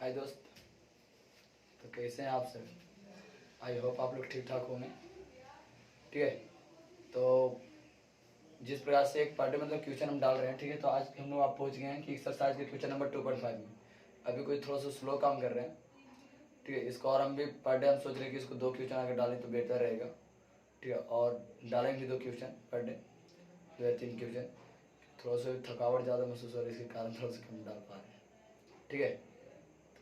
हाय दोस्त। तो कैसे हैं आप सब? आई होप आप लोग ठीक ठाक होंगे। ठीक है, तो जिस प्रकार से एक पर डे मतलब क्वेश्चन हम डाल रहे हैं, ठीक है, तो आज हम लोग आप पहुंच गए हैं कि एक्सरसाइज के क्वेश्चन नंबर 2.5 में। अभी कोई थोड़ा सा स्लो काम कर रहे हैं, ठीक है। इसको और हम भी पर डे हम सोच रहे हैं कि इसको 2 क्वेश्चन अगर डालें तो बेहतर रहेगा, ठीक है। और डालेंगे 2 क्वेश्चन पर डे, 2 या 3 क्वेश्चन। थोड़ा सा थकावट ज़्यादा महसूस हो रही है, इसके कारण थोड़ा सा कम डाल पा रहे हैं, ठीक है।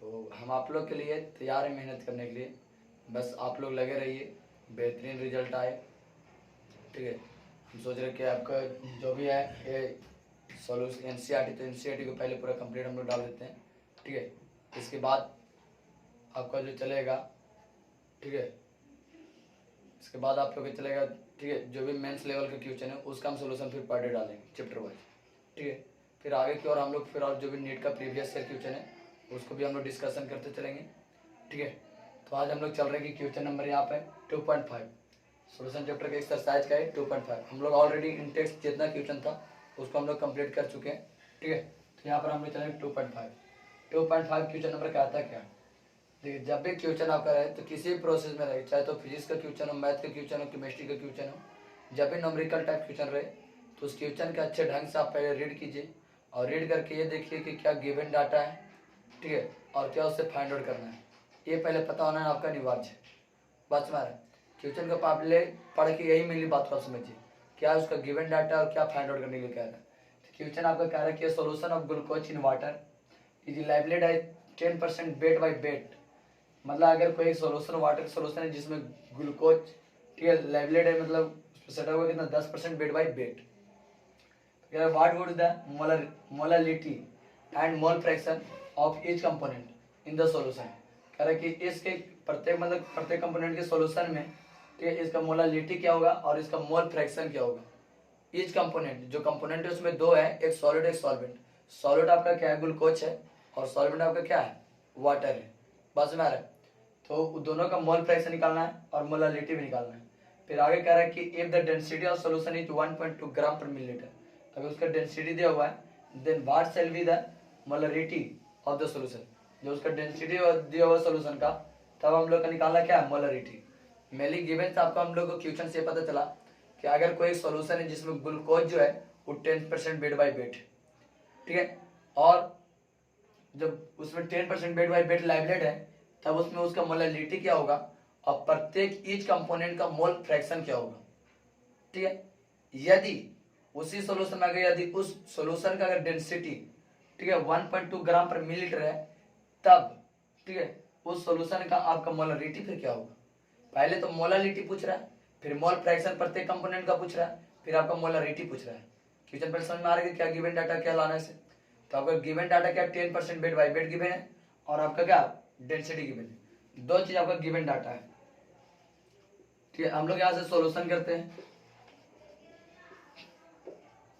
तो हम आप लोग के लिए तैयार हैं मेहनत करने के लिए, बस आप लोग लगे रहिए, बेहतरीन रिजल्ट आए, ठीक है। हम सोच रहे हैं कि आपका जो भी है ये सॉल्यूशन एनसीईआरटी, तो एनसीईआरटी को पहले पूरा कंप्लीट हम लोग डाल देते हैं, ठीक है। इसके बाद आपका जो चलेगा, ठीक है, इसके बाद आप लोग का चलेगा, ठीक है, जो भी मेंस लेवल का क्वेश्चन है उसका हम सोल्यूशन फिर पर डे डालेंगे चैप्टर वाइज, ठीक है। फिर आगे की और हम लोग फिर और जो भी नीट का प्रीवियस ईयर क्वेश्चन है उसको भी हम लोग डिस्कशन करते चलेंगे, ठीक है। तो आज हम लोग चल रहे हैं कि क्वेश्चन नंबर यहाँ पे 2.5 सोल्यूशन चैप्टर के एक्सरसाइज का है 2.5। हम लोग ऑलरेडी इन टेक्स्ट जितना क्वेश्चन था उसको हम लोग कंप्लीट कर चुके हैं, ठीक है। तो यहाँ पर हम लोग चलेंगे 2.5 क्वेश्चन नंबर क्या आता है क्या। देखिए, जब भी क्वेश्चन आपका रहे तो किसी भी प्रोसेस में रहे, चाहे तो फिजिक्स का क्वेश्चन हो, मैथ का क्वेश्चन हो, केमिस्ट्री का क्वेश्चन हो, जब भी न्यूमेरिकल टाइप क्वेश्चन रहे तो उस क्वेश्चन के अच्छे ढंग से आप पहले रीड कीजिए और रीड करके ये देखिए कि क्या गिवन डाटा है, ठीक है, और क्या उससे फाइंड आउट करना है, ये पहले पता होना आपका अनिवार्य है। बात समझ रहे हैं? क्वेश्चन को आप ले पढ़ के यही मेनली बात को आप समझिए, क्या उसका गिवन डाटा और क्या फाइंड आउट करने के लिए कह रहा है। तो क्वेश्चन आपका कह रहा है कि solution of glucose in water is labelled as 10% weight by weight. मतलब अगर कोई सोल्यूशन वाटर सोल्यूशन है जिसमें ग्लूकोज, ठीक है, लाइवलेड है, मतलब सेटा हुआ कितना 10% weight by weight. What would the molality and mole fraction of each component in the solution. कह रहा है कि इसके प्रत्येक मतलब प्रत्येक कंपोनेंट के सॉल्यूशन में, ठीक है, इसका मोलालिटी क्या होगा और इसका मोल फ्रैक्शन क्या होगा। ईच कंपोनेंट, जो कंपोनेंट है उसमें दो है, एक सॉलिड एक सॉल्वेंट। सॉलिड आपका क्या है, ग्लूकोज है, और सॉल्वेंट आपका क्या है, वाटर है। बस में आ रहा है। तो दोनों का मोल फ्रैक्शन निकालना है और मोलालिटी भी निकालना है। फिर आगे कह रहा है कि if the density of solution is 1.2 gram per millilitre, अगर उसका डेंसिटी दिया हुआ है then what shall be the molarity of the solution. जो उसका डेंसिटी दिया हुआ सॉल्यूशन का, तब हम लोग का निकालना क्या है, मोलरिटी। मेनली गिवन आपको हम लोग को क्वेश्चन से पता चला कि अगर कोई सॉल्यूशन है जिसमें ग्लूकोज जो है वो 10% बेट बाई बेट, ठीक है, और जब उसमें 10% बेट बाई बेट लाइवलेट है तब उसमें उसका मोलरिटी क्या होगा और प्रत्येक ईच कंपोनेंट का मोल फ्रैक्शन क्या होगा, ठीक है। यदि उसी सॉल्यूशन में अगर यदि उस सॉल्यूशन का अगर डेंसिटी, ठीक है, 1.2 ग्राम पर मिलीलीटर है तब, ठीक है, उस सॉल्यूशन का आपका मोलरिटी फिर क्या होगा। पहले तो मोलालिटी पूछ रहा है, फिर मोल फ्रैक्शन प्रत्येक कंपोनेंट का पूछ रहा है, फिर आपका मोलरिटी पूछ रहा है। क्वेश्चन पर समझ में आ रहा है कि क्या गिवन डाटा क्या लाना है से। तो आपका गिवन डाटा क्या 10% बेट बाई बेट गिवन है और आपका क्या डेंसिटी गिवन है। दो चीज आपका गिवन डाटा है, ठीक है। हम लोग यहाँ से सॉल्यूशन करते हैं,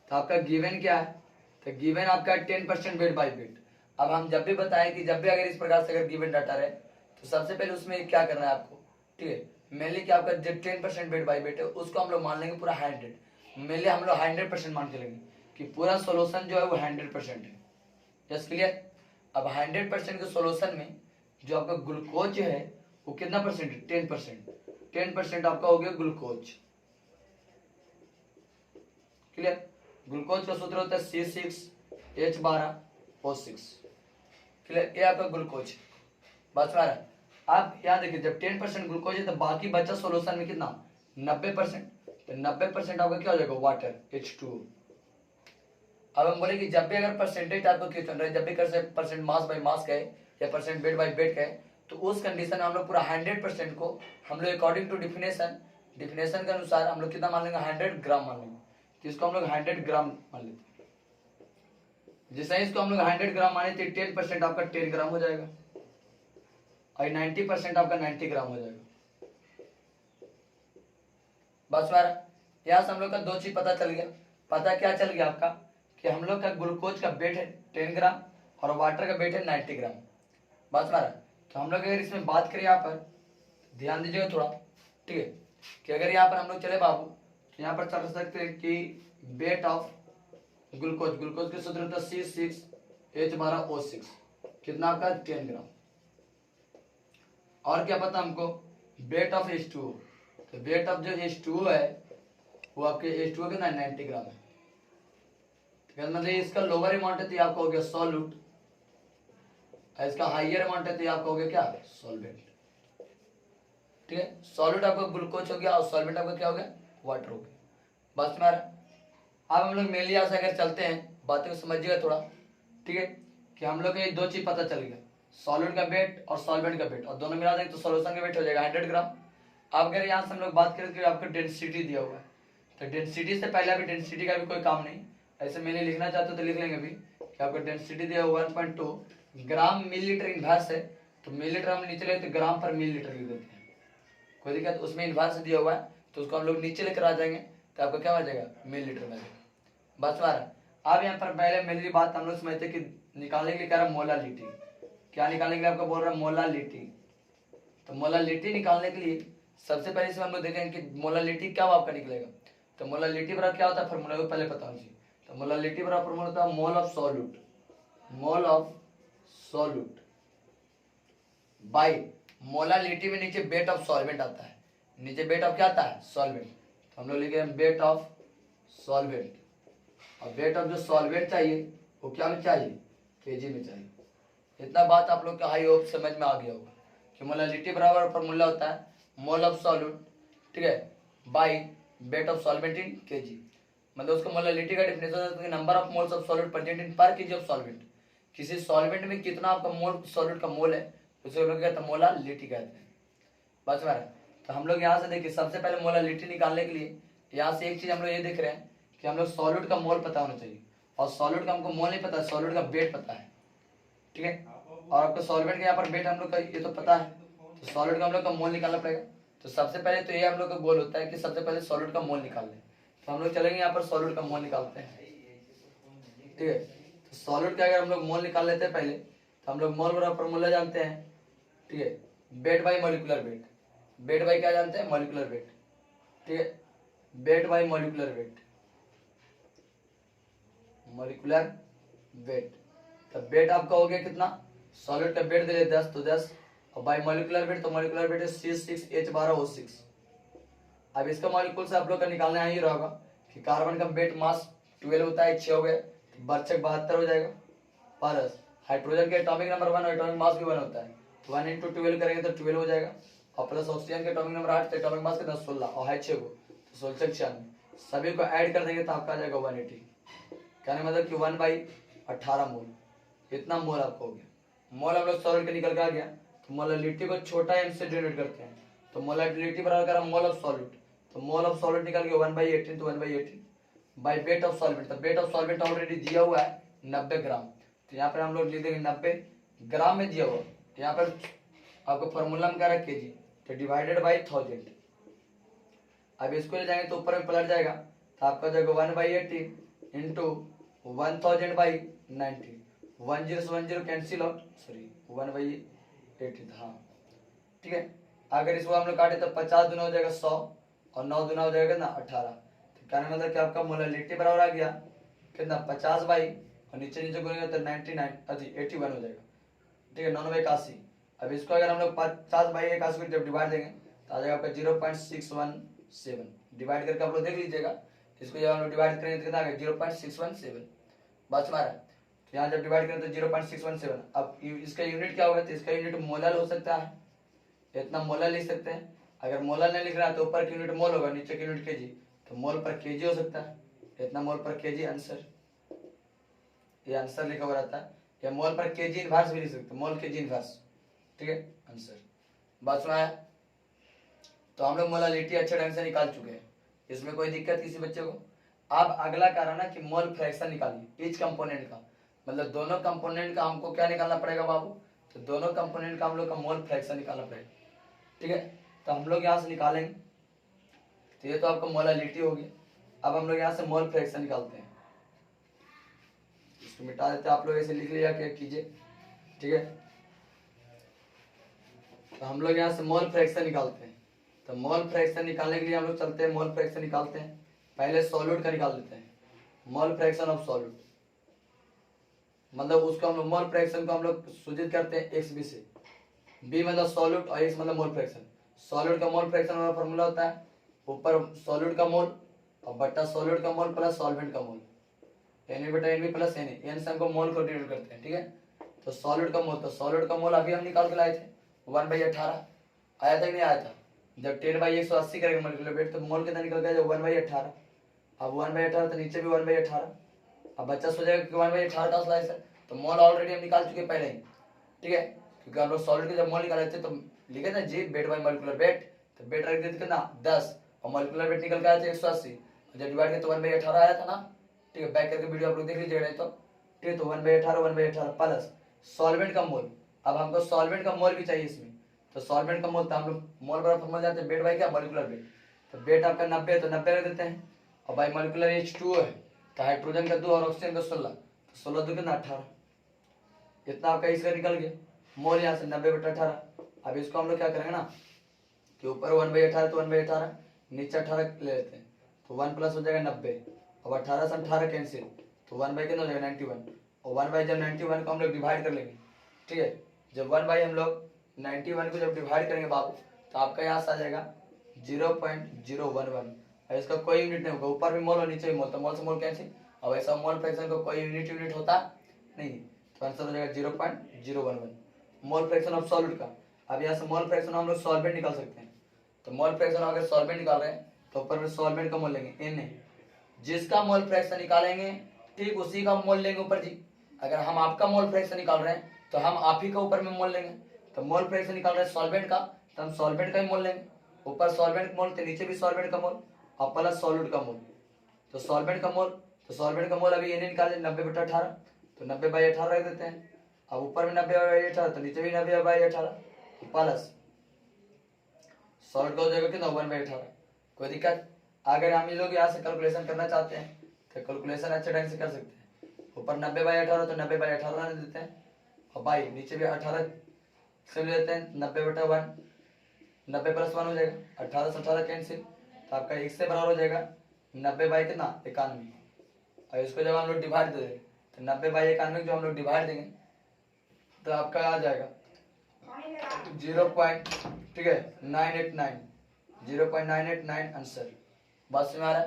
तो आपका गिवन क्या है, तो गिवन आपका 10% बेट बाई बेट। अब हम जब भी बताएं कि जब भी अगर इस प्रकार से अगर गिवन डाटा रहे तो सबसे पहले उसमें क्या करना है आपको, ठीक है। मेनली क्या आपका जो 10% बेट बाई बेट है उसको हम लोग मान लेंगे पूरा 100। मेनली हम लोग 100% मान के लेंगे कि पूरा सोल्यूशन जो है वो 100% है। Just clear. अब 100% के सोल्यूशन में जो आपका ग्लूकोज जो है वो कितना परसेंट है, 10%। 10% आपका हो गया ग्लूकोज। क्लियर। ग्लूकोज का सूत्र होता है C6H12O6। क्लियर, ये आपका ग्लूकोज। बात आ रहा है। आप यहाँ देखिए जब 10% ग्लूकोज है तो बाकी बचा सोल्यूशन में कितना 90%। तो 90% आपका क्या हो जाएगा, वाटर H2O। अब हम बोले कि जब भी अगर परसेंटेज टाइप का क्वेश्चन रहे, जब भी कर परसेंट मास बाई मास कहे या परसेंट बेट बाई बेट कहे, तो उस कंडीशन में हम लोग पूरा 100% को हम लोग अकॉर्डिंग टू डिफिनेशन के अनुसार हम लोग कितना मान लेंगे, 100 ग्राम मान लेंगे। तो इसको हम लोग 100 ग्राम मान लेते हैं। जैसे इसको हम लोग 100 ग्राम माने तो 10% आपका 10 ग्राम हो जाएगा और 90% आपका 90 ग्राम हो जाएगा। बस यहाँ से हम लोग का दो चीज पता चल गया। पता क्या चल गया आपका कि हम लोग का ग्लूकोज का वेट है 10 ग्राम और वाटर का वेट है 90 ग्राम। बस तो हम लोग अगर इसमें बात करें यहाँ पर ध्यान दीजिएगा थोड़ा, ठीक है, कि अगर यहाँ पर हम लोग चले बाबू तो यहाँ पर चल सकते हैं कि वेट ऑफ ग्लूकोज के सूत्र होता है C6H12O6। कितना आपका 10 ग्राम। और क्या पता हमको, वेट ऑफ H2O, तो वेट ऑफ जो H2O है वो आपके H2O कितना 90 ग्राम है। ठीक है, मतलब इसका लोअर अमाउंट है तो आपका हो गया सॉल्यूट, इसका हाइयर अमाउंट है तो आपका हो गया क्या, सॉल्वेंट। ठीक है, सॉल्यूट आपका ग्लूकोज हो गया और सॉल्वेंट आपका क्या हो गया, वाटर हो गया। बस में आ रहा। अब हम लोग मेनली यहाँ से अगर चलते हैं, बातें को समझिएगा थोड़ा। ठीक है, कि हम लोग को ये दो चीज पता चल गया, सॉल्यूट का वेट और सॉल्वेंट का वेट, और दोनों मिला देंगे तो सॉल्यूशन का वेट हो जाएगा 100 ग्राम। अब अगर यहाँ से हम लोग बात करें कि आपको डेंसिटी दिया हुआ है, तो डेंसिटी से पहले अभी डेंसिटी का भी कोई काम नहीं, ऐसे मैंने लिखना चाहते हो तो लिख लेंगे अभी कि आपको डेंसिटी दिया हुआ 1.2 ग्राम मिलीलीटर इनवर्स है, तो मिलीलीटर हम नीचे लेते तो ग्राम पर मिलीलीटर लिख देते हैं, कोई दिक्कत, उसमें इनवर्स दिया हुआ है तो उसको हम लोग नीचे लेकर आ जाएंगे तो आपको क्या हो जाएगा, मिलीलीटर में जाएगा। बस बारह। अब यहाँ पर पहले मेरी बात हम लोग समझते कि निकालने के लिए कह रहा है मोलालिटी, क्या निकालने के लिए आपको बोल रहा है, मोलालिटी। तो मोलालिटी निकालने के लिए सबसे पहले इसमें हम लोग देखेंगे कि मोलालिटी क्या आपका निकलेगा। तो मोलालिटी बराबर क्या होता है, फॉर्मूला को पहले पता होना चाहिए। तो मोलालिटी बराबर फॉर्मूला होता है mole of solute, mole of solute by molality में नीचे वेट ऑफ सॉल्वेंट आता है, नीचे वेट ऑफ क्या आता है, सॉल्वेंट। तो हम लोग लिखे वेट ऑफ सॉल्वेंट, और वेट ऑफ जो सॉल्वेंट चाहिए वो क्या में चाहिए, केजी में चाहिए। इतना बात आप लोग का हाई होप समझ में आ गया होगा कि मोलालिटी बराबर फॉर्मूला होता है मोल ऑफ सॉल्यूट, ठीक है, by weight of solvent in KG. मतलब उसको मोलालिटी का डेफिनेशन होता है number of moles of solute present in पर केजी ऑफ सॉल्वेंट। किसी सॉल्वेंट में कितना आपका मोल सॉल्यूट का मोल है उसे हम लोग कहते हैं मोलालिटी कहते हैं। बस मेरा, तो हम लोग यहाँ से देखिए सबसे पहले मोलालिटी निकालने के लिए यहाँ से एक चीज हम लोग ये देख रहे हैं कि हम लोग सॉल्यूट का मोल पता होना चाहिए, और सॉल्यूट का हमको मोल नहीं पता है, सॉल्यूट का वेट पता है। ठीक है, और आपको सॉल्वेंट का यहाँ पर वेट हम लोग का ये तो पता है, तो सॉल्यूट का हम लोग का मोल निकालना पड़ेगा। तो सबसे पहले तो ये हम लोग का गोल होता है कि सबसे पहले सॉल्यूट का मोल निकाल लें। तो हम लोग चलेंगे यहाँ पर सॉल्यूट का मोल निकालते हैं। ठीक है, तो सॉल्यूट का अगर हम लोग मोल निकाल लेते हैं पहले, तो हम लोग मोल बराबर फॉर्मूला जानते हैं। ठीक है, weight by molecular weight, weight by क्या जानते हैं, मॉलिक्यूलर वेट। ठीक है, weight by molecular weight, molecular weight. तो वेट आपका हो गया कितना, सॉलिड का वेट दे 10 तो 10, और बाई मॉलिक्यूलर वेट, तो मॉलिक्यूलर वेट है C6H12O6। अब इसका मॉलिक्यूल से आप लोग का निकालना है ये रहोगा कि कार्बन का वेट मास 12 होता है, 6 हो गए, बर्चक 72 हो जाएगा, परस हाइड्रोजन के एटॉमिक नंबर 1 और एटॉमिक मास भी 1 होता है, तो 1 × 12 करेंगे तो 12 हो जाएगा, और प्लस ऑक्सीजन के एटॉमिक नंबर 8 तो एटॉमिक मास कितना 16 और है 6 को, तो 16 96, सभी को ऐड कर देंगे तो आपका आ जाएगा 180। कहने मतलब कि 1/18 मोल, इतना मोल आपको हो गया। मोल हम लोग सॉलिड का निकल के आ गया, तो मोलालिटी को छोटा m से डिनोट करते हैं, तो मोलालिटी बराबर करा मोल ऑफ सॉलिड, तो मोल ऑफ सॉलिड निकल गया 1/18, तो 1/18 बाई वेट ऑफ सॉल्वेंट, तो वेट ऑफ सॉल्वेंट ऑलरेडी दिया हुआ है 90 ग्राम, तो यहाँ पर हम लोग लिख देंगे 90 ग्राम में दिया हुआ, तो यहाँ पर आपको फॉर्मूला में क्या रहा केजी, तो डिवाइडेड बाई 1000। अब इसको ले जाएंगे तो ऊपर में पलट जाएगा, तो आपका जाएगा 1/80 इंटू 1000/90, 10 से 10 कैंसिल आउट, सॉरी 1/80 था, हाँ। ठीक है, अगर इसको हम लोग काटे तो 50 दुना हो जाएगा 100, और 9 दुना हो जाएगा ना 18, तो कहने मतलब कि आपका मोलालिटी बराबर आ गया कितना 50 बाई, और नीचे नीचे करेंगे तो 81 हो जाएगा। ठीक है, 981। अब इसको अगर हम लोग 50/81 को जब डिवाइड देंगे तो आ जाएगा आपका 0.617, डिवाइड करके आप लोग देख लीजिएगा, इसको जब हम लोग डिवाइड करेंगे तो कितना आ गया 0.617। बस हमारा, तो यहाँ जब डिवाइड करें तो 0.617। अब इसका यूनिट क्या होगा, तो इसका यूनिट मोलर हो सकता है, इतना मोलर लिख सकते हैं। अगर मोलर नहीं लिख रहा है तो ऊपर की यूनिट मोल होगा, नीचे की यूनिट केजी, तो मोल पर केजी हो सकता है, इतना मोल पर केजी आंसर, ये आंसर लिखा हुआ रहता है, या मोल पर केजी इनवर्स भी लिख सकते हैं, मोल केजी इनवर्स। ठीक है, आंसर बात सुना है। तो हम लोग मोलालिटी अच्छे ढंग से निकाल चुके हैं, इसमें कोई दिक्कत किसी बच्चे को। अब अगला कारण है कि मोल फ्रैक्शन निकालिए ईच कंपोनेंट का, मतलब दोनों कंपोनेंट का हमको क्या निकालना पड़ेगा बाबू, तो दोनों कंपोनेंट का हम लोग का मोल फ्रैक्शन निकालना पड़ेगा। ठीक है, तो हम लोग यहाँ से निकालेंगे, तो ये तो आपका मोलालिटी होगी। अब हम लोग यहाँ से मोल फ्रैक्शन निकालते हैं, इसको मिटा देते हैं, आप लोग ऐसे लिख लिया क्या कीजिए। ठीक है, तो हम लोग यहाँ से मोल फ्रैक्शन निकालते हैं। तो मोल फ्रैक्शन निकालने के लिए हम लोग चलते हैं, मोल फ्रैक्शन निकालते हैं। पहले सॉल्यूट का निकाल लेते हैं, मोल फ्रैक्शन ऑफ सॉल्यूट। मतलब उसको हम लोग मोल फ्रैक्शन को हम लोग सूचित करते हैं एक्स बी से। बी मतलब सॉल्यूट और एक्स मतलब मोल फ्रैक्शन। सॉल्यूट का मोल फ्रैक्शन वाला फॉर्मूला होता है ऊपर सॉल्यूट का मोल और बट्टा सॉल्यूट का मोल प्लस सॉल्वेंट का मोल, एन बटा n B plus n n से हमको मोल को डिनोट करते हैं, ठीक है। तो सॉल्यूट का मोल, तो सॉल्यूट का मोल अभी हम निकाल के लाए थे 1/18 आया था कि नहीं आया था। जब 10/180 करेंगे मोलिकुलर वेट तो मोल कितना निकल गया, 1/18। अब 1/18 तो नीचे भी 1/18। अब बच्चा सोचेगा कि 1/18 का स्लाइस है, तो मोल ऑलरेडी हम निकाल चुके पहले ही, ठीक है। क्योंकि हम लोग सॉल्यूट के जब मोल निकाले थे तो लिखे थे जी वेट बाई मोलिकुलर वेट, तो वेट रख देते कितना 10 और मोलिकुलर वेट निकल के आया था 180। जब डिवाइड किया तो 1/18 आया था ना, ठीक है। बैक करके वीडियो आप लोग देख लीजिएगा नहीं तो, ठीक है। तो 1/18 प्लस सॉल्वेंट का मोल। अब हमको सॉल्वेंट का मोल भी चाहिए इसमें, तो सॉल्वेंट का मोल तो हम लोग मोल बराबर फॉर्मूला जाते हैं वेट बाई क्या मोलिकुलर वेट। तो वेट आपका 90 है तो 90 रख देते हैं और बाई मोलिकुलर H2O है तो हाइड्रोजन का 2 और ऑक्सीजन का 16, तो 16 2 कितना 18। इतना आपका इसका निकल गया मोल यहाँ से 90/18। अब इसको हम लोग क्या करेंगे ना कि ऊपर 1/18 तो 1/18 नीचे 18 ले लेते हैं तो 1 प्लस हो जाएगा 90। अब 18 से 18 कैंसिल तो 1 कितना हो जाएगा 91 और 1 जब 91 को हम लोग डिवाइड कर लेंगे, ठीक है। जब 1 हम लोग 91 को जब डिवाइड करेंगे बाबू तो आपका यहाँ से आ जाएगा 0.011 और इसका कोई यूनिट नहीं होगा, ऊपर भी मोल और नीचे भी मोल, तो मोल से मोल कैंसिल। अब ऐसा मोल फ्रैक्शन को कोई यूनिट होता नहीं, तो आंसर हो जाएगा 0.011 मोल फ्रैक्शन ऑफ सॉल्यूट का। अब यहाँ से मोल फ्रैक्शन हम लोग सॉल्वेंट निकाल सकते हैं, तो मोल फ्रैक्शन अगर सॉल्वेंट निकाल रहे हैं तो ऊपर में सॉल्वेंट का मोल लेंगे Na, जिसका मोल फ्रैक्शन निकालेंगे ठीक उसी का मोल लेंगे ऊपर जी। अगर हम आपका मोल फ्रैक्शन निकाल रहे हैं तो हम आप ही का ऊपर में मोल लेंगे, तो मोल फ्रैक्शन निकाल रहे हैं सॉल्वेंट का तो हम सॉल्वेंट का ही मोल लेंगे, ऊपर सॉल्वेंट मोल तो नीचे भी सॉल्वेंट का मोल और प्लस सॉल्यूट का मोल। तो सॉल्वेंट का मोल, तो सॉल्वेंट का मोल अभी Na निकाले 90/18 तो 90/18 रख देते हैं। अब ऊपर में 90/18 तो नीचे भी 90/18 प्लस सॉल्यूट का हो जाएगा कितना 1/18। कोई दिक्कत? अगर हम लोग यहाँ से कैलकुलेशन करना चाहते हैं तो कैलकुलेशन अच्छे ढंग से कर सकते हैं। ऊपर 90/18 तो 90/18 रहने देते हैं और बाई नीचे भी 18 से ले लेते हैं 90/1, 90 प्लस 1 हो जाएगा 18 से 18 कैंसिल तो आपका एक से बराबर हो जाएगा 90 कितना 91। और इसको जब हम लोग डिवाइड दे देंगे तो 90/91 जो हम लोग डिवाइड देंगे तो आपका आ जाएगा 0. ठीक है 989 0.989 आंसर। बात समझ में आ रहा है?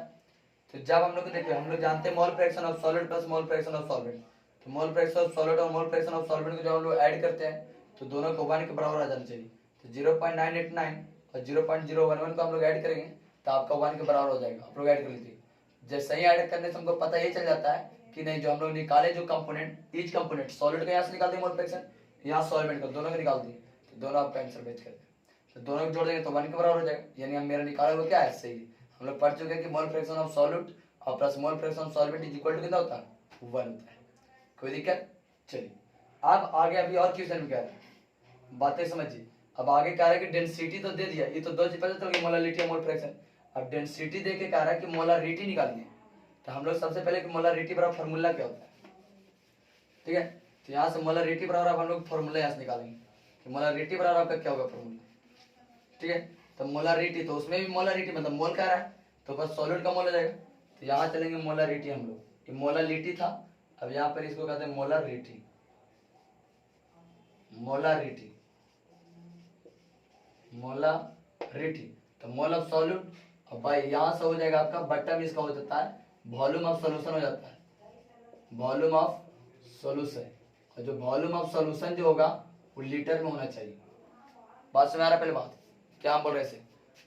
तो जब हम लोग देखिए हम लोग जानते हैं मोल fraction of solid plus mole fraction of solvent, तो मोल फ्रैक्शन ऑफ सॉलिड और मोल फ्रैक्शन ऑफ सॉल्वेंट को जब हम लोग ऐड करते हैं तो दोनों को 1 के बराबर आ जाना चाहिए। तो 0.989 और 0.011 को हम लोग ऐड करेंगे तो आपका 1 के बराबर हो जाएगा। आप लोग ऐड कर लीजिए। जैसे ही ऐड करने से हमको पता ये चल जाता है कि नहीं जो हम लोग निकाले जो कंपोनेंट ईच कंपोनेंट सॉलिड का यहाँ से निकाल दिए मोल फ्रैक्शन, यहाँ सॉल्वेंट का दोनों का निकाल दिए तो दोनों आपका आंसर मैच कर दें। तो दोनों को जोड़ देंगे तो 1 के बराबर हो जाएगा। यानी हम मेरा निकाला हुआ क्या है सही है। हम लोग पढ़ चुके हैं कि मोल फ्रैक्शन ऑफ सॉल्यूट और plus mole fraction of solvent is equal to कितना होता है 1 होता है। कोई दिक्कत? चलिए अब आगे अभी और क्वेश्चन में क्या है बातें समझिए। अब आगे कह रहा है कि डेंसिटी तो दे दिया, ये तो दो चीज पता चल गई मोलारिटी और मोल फ्रैक्शन। अब डेंसिटी दे के कह रहा है कि मोलारिटी निकालिए। तो हम लोग सबसे पहले कि मोलारिटी बराबर फार्मूला क्या होता है, ठीक है। तो यहाँ से मोलारिटी बराबर अब हम लोग फार्मूला यहाँ से निकालेंगे कि मोलारिटी बराबर आपका क्या होगा फार्मूला, ठीक है। तो मोलारिटी तो उसमें भी मोलारिटी मतलब मोल कह रहा है तो बस सॉलिड का मोल हो जाएगा। तो यहाँ चलेंगे मोलारिटी हम लोग, ये मोलारिटी था अब यहाँ पर इसको कहते हैं मोलारिटी। मोलारिटी मोलारिटी तो मोल ऑफ सॉल्यूट और भाई यहाँ से हो जाएगा आपका बट्टा में इसका हो जाता है वॉल्यूम ऑफ सॉल्यूशन हो जाता है, वॉल्यूम ऑफ सॉल्यूशन। और जो वॉल्यूम ऑफ सॉल्यूशन जो होगा वो लीटर में होना चाहिए। बात समझ आ रहा है? पहले बात क्या हम बोल रहे थे,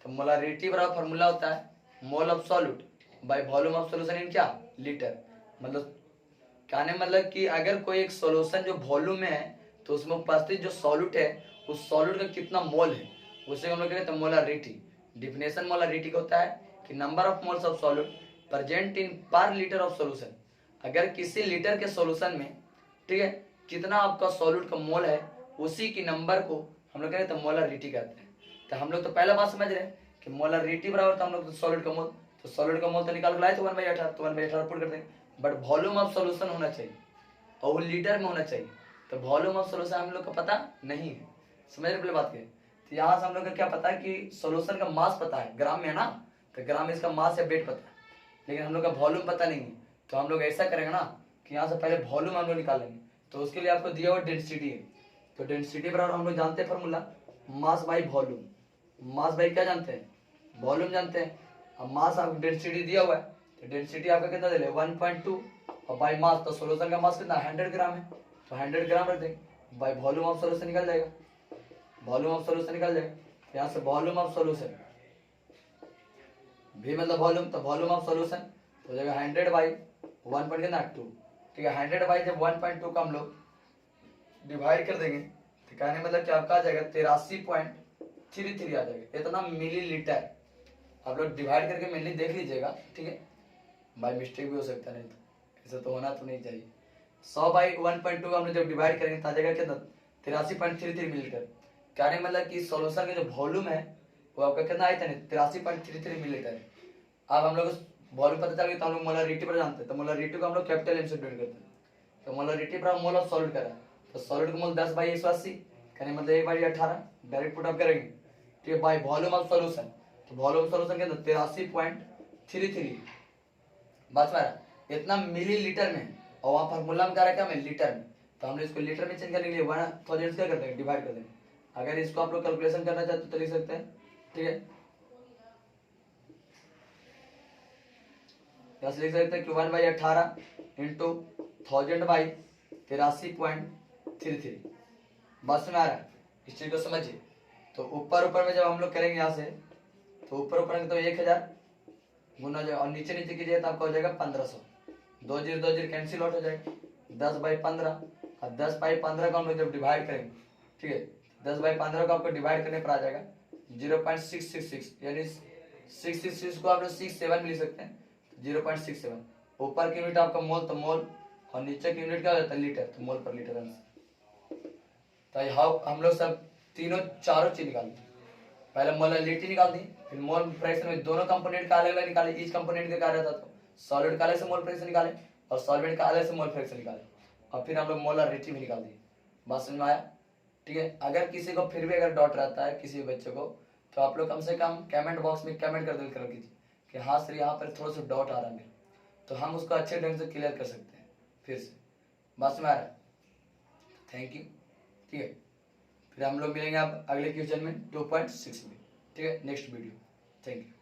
तो मोलारिटी बराबर फार्मूला होता है mole of solute by volume of solution in क्या लीटर। मतलब कहने मतलब कि अगर कोई एक सॉल्यूशन जो वॉल्यूम में है तो उसमें उपस्थित जो सॉल्यूट है उस सॉल्यूट का कितना मोल है उसे हम लोग कहते हैं मोलारिटी। डिफिनेशन मोलारिटी का होता है कि number of moles of solute present in पर लीटर ऑफ सॉल्यूशन। अगर किसी लीटर के सॉल्यूशन में, ठीक है, कितना आपका सॉल्यूट का मोल है उसी की नंबर को हम लोग कहते हैं मोलारिटी कहते हैं। तो हम लोग तो पहला बात समझ रहे हैं कि मोलारिटी बराबर था हम लोग तो सॉलिड का मोल, तो सॉलिड का मोल तो निकाल के लाए थे 1/18 तो 1/18 पुट कर देंगे। बट वॉल्यूम ऑफ सॉल्यूशन होना चाहिए और वो लीटर में होना चाहिए। तो वॉल्यूम ऑफ सॉल्यूशन हम लोग का पता नहीं है, समझ रहे पहले बात के। तो यहाँ से हम लोग का क्या पता है कि सॉल्यूशन का मास पता है, ग्राम में है ना, तो ग्राम में इसका मास या वेट पता है, लेकिन हम लोग का वॉल्यूम पता नहीं है। तो हम लोग ऐसा करेंगे ना कि यहाँ से पहले वॉल्यूम हम लोग निकालेंगे। तो उसके लिए आपको दिया हुआ डेंसिटी है। तो डेंसिटी बराबर हम लोग जानते हैं formula mass by volume. Mass by क्या जानते हैं, वॉल्यूम जानते हैं। अब मास आपको डेंसिटी दिया हुआ है, तो डेंसिटी आपका कितना दे 1.2 और बाई मास, तो सोल्यूशन का मास कितना 100 ग्राम है, तो 100 ग्राम रख देंगे। बाई वॉल्यूम ऑफ सोल्यूशन निकल जाएगा, वॉल्यूम ऑफ सोल्यूशन निकल जाएगा। यहाँ से वॉल्यूम ऑफ सोल्यूशन भी मतलब वॉल्यूम, तो वॉल्यूम ऑफ सोल्यूशन हो जाएगा 100 बाई 1.2। ठीक है, 100 बाई जब 1.2 का हम लोग डिवाइड कर देंगे तो कहने मतलब कि आपका आ जाएगा 83.33 आ जाएगा, इतना मिलीलीटर। आप लोग डिवाइड करके मेनली देख लीजिएगा, ठीक है, बाई मिस्टेक भी हो सकता है, नहीं तो ऐसा तो होना तो नहीं चाहिए। 100 बाई 1.2 हमने जब डिवाइड करेंगे तो आ जाएगा कितना 83.33 मिलीलीटर। कहने मतलब कि सोल्यूशन का जो वॉल्यूम है वो आपका कितना आया था 83.33 मिलीलीटर है। अब हम लोग वॉल्यूम पता चल गया तो हम लोग मोलरिटी पर जानते हैं, तो मोलरिटी को हम लोग कैपिटल एम से डिनोट करते हैं। तो मोलरिटी पर मोल ऑफ सॉलिड करा, तो सॉलिड का मोल 10 बाई 180, कहने मतलब 1/18 डायरेक्ट पुट अप करेंगे। ठीक है, बाई वॉल्यूम ऑफ सॉल्यूशन, तो वॉल्यूम ऑफ सॉल्यूशन के अंदर 83.33 बस में इतना मिलीलीटर में, और वहाँ फार्मूला में क्या रखा है लीटर में, तो हमने इसको लीटर में चेंज करने के लिए 1000 क्या कर देंगे डिवाइड कर देंगे। अगर इसको आप लोग कैलकुलेशन करना चाहते तो लिख सकते हैं, ठीक है, यस लिख सकते हैं कि 1/18 इंटू 1000 बाई 83.33। बस में आ रहा है, इस चीज को समझिए। तो ऊपर ऊपर में जब हम लोग करेंगे यहाँ से, तो ऊपर ऊपर में तो 1000 गुना जाएगा, और नीचे नीचे कीजिए तो आपका हो जाएगा 1500। 2 0 2 0 कैंसिल आउट हो जाएगा, 10/15। और 10/15 को हम लोग जब डिवाइड करेंगे, ठीक है, 10/15 को आपको डिवाइड करने पर आ जाएगा 0.666, यानी 666 को आप लोग 67 भी लिख सकते हैं, 0.67। ऊपर की यूनिट आपका मोल, तो मोल, और नीचे की यूनिट क्या हो जाता है लीटर, तो मोल पर लीटर आंसर। तो हाउ हम लोग सब तीनों चारों चीज निकालते हैं। पहले मोलरिटी निकाल दी, फिर मोल फ्रैक्शन में दोनों कंपोनेंट का अलग अलग निकाले, ईच कंपोनेंट का क्या रहता था, सॉलिड का अलग से मोल फ्रैक्शन निकाले और सॉल्वेंट का अलग से मोल फ्रैक्शन निकाले, और फिर हम लोग मोलरिटी भी निकाल दी। बात समझ में आया? ठीक है, अगर किसी को फिर भी अगर डाउट रहता है किसी बच्चे को, तो आप लोग कम से कम कमेंट बॉक्स में कमेंट कर दो कीजिए कि हाँ सर यहाँ पर थोड़ा सा डाउट आ रहा है मेरे, तो हम उसको अच्छे ढंग से क्लियर कर सकते हैं फिर से। बात समझ में आ रहा है? Thank you. ठीक है, फिर हम लोग मिलेंगे आप अगले क्वेश्चन में 2.6 में, ठीक है, नेक्स्ट वीडियो। Thank you.